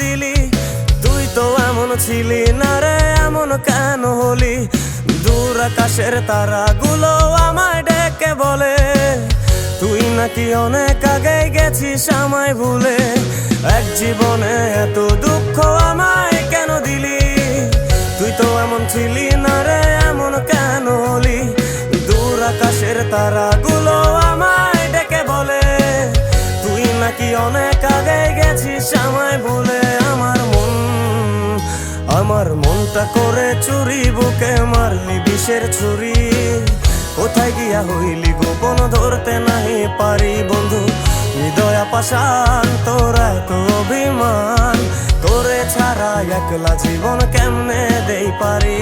দিলি? তুই তো এমন ছিলি না রে, এমন কেন হলি? দূর আকাশের তারাগুলো আমায় ডেকে বলে তুই নাকি অনেক আগে গেছিস আমায় ভুলে। এক জীবনে এত দুঃখ আমায় কেন দিলি? তুই তো এমন ছিলি না রে, এমন কেন হলি? দূর আকাশের তারাগুলো আমায় ডেকে বলে তুই নাকি অনেক আগে গেছিস আমায় ভুলে। আমার মনটা করে চুরি, বুকে মারলি বিষের ছুরি। কোথায় গিয়া হইলি গোপন ধরতে নাহি পারি বন্ধু। হৃদয় পাষাণ তোর এত অভিমান, তোরে ছাড়া একলা জীবন কেমনে দেই পারি।